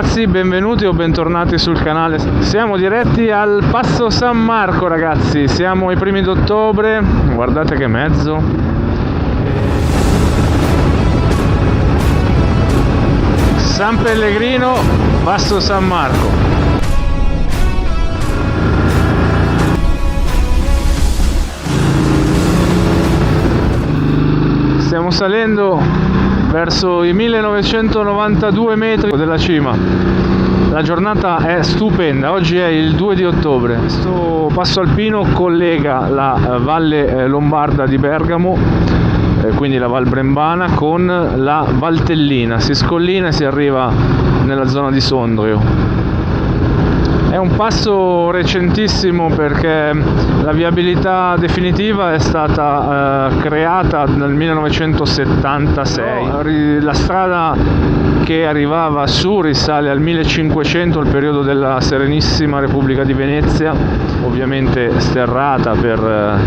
ragazzi, benvenuti o bentornati sul canale. Siamo diretti al Passo San Marco, ragazzi. Siamo ai primi d'ottobre. Guardate che mezzo. San Pellegrino, Passo San Marco. Stiamo salendo verso i 1992 metri della cima. La giornata è stupenda, oggi è il 2 di ottobre. Questo passo alpino collega la Valle Lombarda di Bergamo, quindi la Val Brembana, con la Valtellina. Si scollina e si arriva nella zona di Sondrio. È un passo recentissimo perché la viabilità definitiva è stata creata nel 1976. La strada che arrivava su risale al 1500, il periodo della Serenissima Repubblica di Venezia, ovviamente sterrata per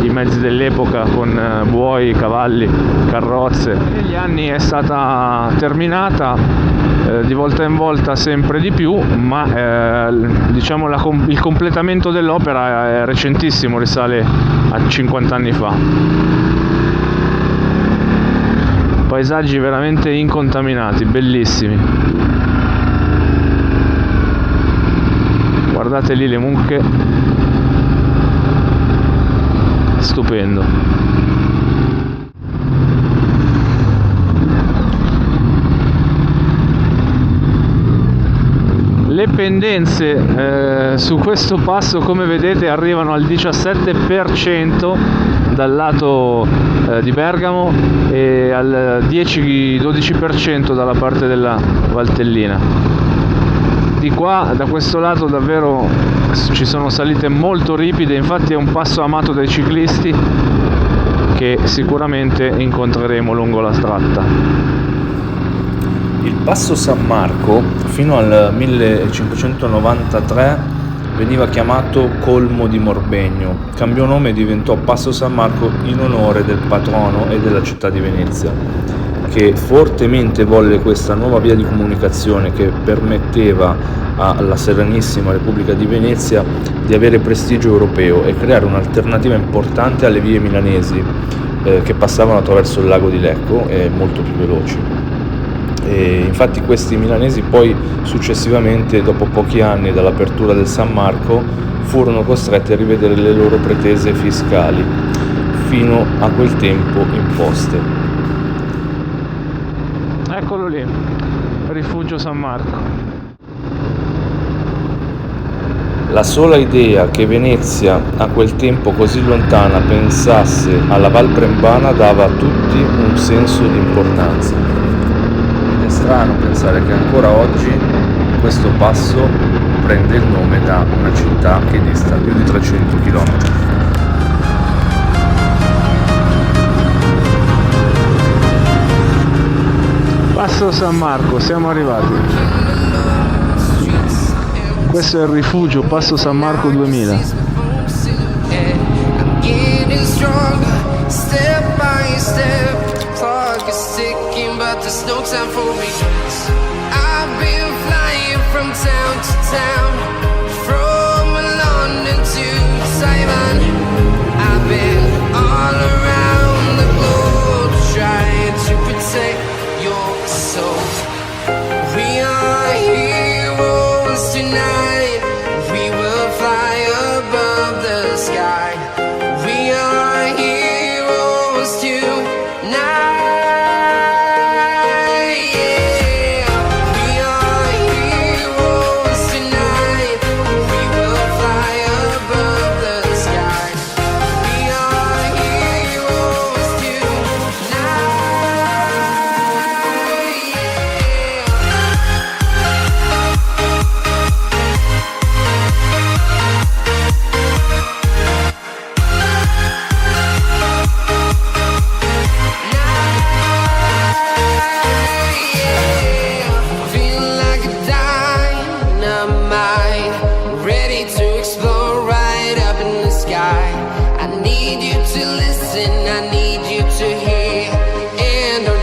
i mezzi dell'epoca con buoi, cavalli, carrozze. Negli anni è stata terminata di volta in volta sempre di più, ma diciamo il completamento dell'opera è recentissimo, risale a 50 anni fa. Paesaggi veramente incontaminati, bellissimi. Guardate lì le mucche, stupendo. Le pendenze su questo passo, come vedete, arrivano al 17% dal lato di Bergamo e al 10-12% dalla parte della Valtellina. Di qua, da questo lato, davvero ci sono salite molto ripide, infatti è un passo amato dai ciclisti che sicuramente incontreremo lungo la tratta. Il Passo San Marco fino al 1593 veniva chiamato Colmo di Morbegno, cambiò nome e diventò Passo San Marco in onore del patrono e della città di Venezia, che fortemente volle questa nuova via di comunicazione che permetteva alla Serenissima Repubblica di Venezia di avere prestigio europeo e creare un'alternativa importante alle vie milanesi che passavano attraverso il lago di Lecco e molto più veloci. E infatti questi milanesi poi successivamente, dopo pochi anni dall'apertura del San Marco, furono costretti a rivedere le loro pretese fiscali, fino a quel tempo imposte. Eccolo lì, Rifugio San Marco. La sola idea che Venezia, a quel tempo così lontana, pensasse alla Val Brembana dava a tutti un senso di importanza. È strano pensare che ancora oggi questo passo prende il nome da una città che dista più di 300 km. Passo San Marco, siamo arrivati. Questo è il rifugio Passo San Marco 2000. But there's no time for me. I've been flying from town to town, from London to Taiwan. I've been all around the globe trying to protect your soul. We are heroes tonight. We will fly above the sky. We are heroes tonight.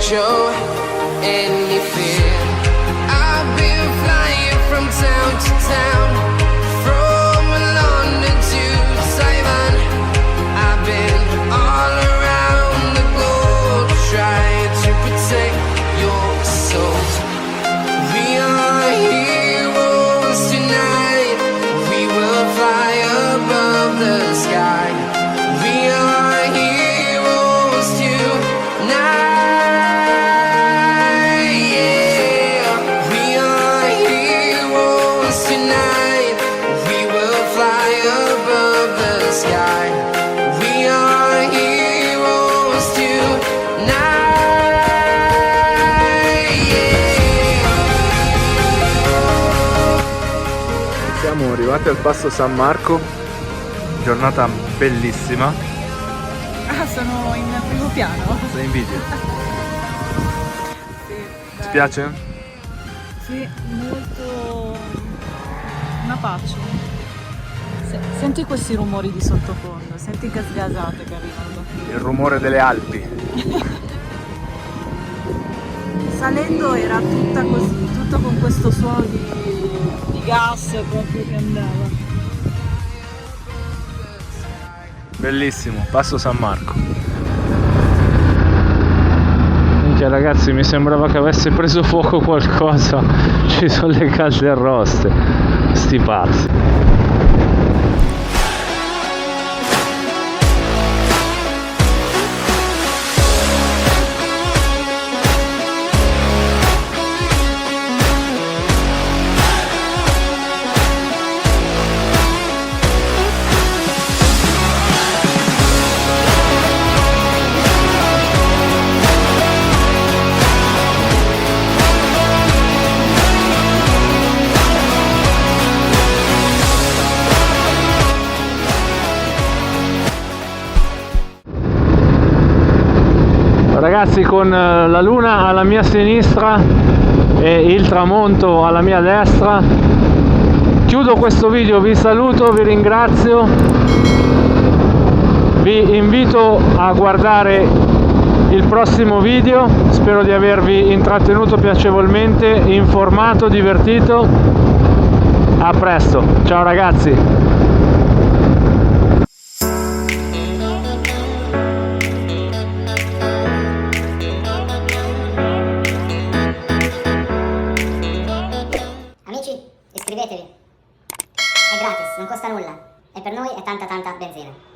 Show any fear. I've been flying Bentrovati al Passo San Marco, giornata bellissima. Ah, sono in primo piano? Sei in video? Sì, Ti dai. piace? Sì, molto... una pace. Senti questi rumori di sottofondo, senti che sgasate che arrivano. Il rumore delle Alpi. Salendo era tutta così, tutto con questo suono di gas proprio che andava. Bellissimo, Passo San Marco. Minchia ragazzi, mi sembrava che avesse preso fuoco qualcosa. Ci sono le calde arroste. Sti pazzi. Ragazzi, con la luna alla mia sinistra e il tramonto alla mia destra, chiudo questo video, vi saluto, vi ringrazio, vi invito a guardare il prossimo video, spero di avervi intrattenuto piacevolmente, informato, divertito. A presto, ciao ragazzi. Amici, iscrivetevi, è gratis, non costa nulla e per noi è tanta benzina.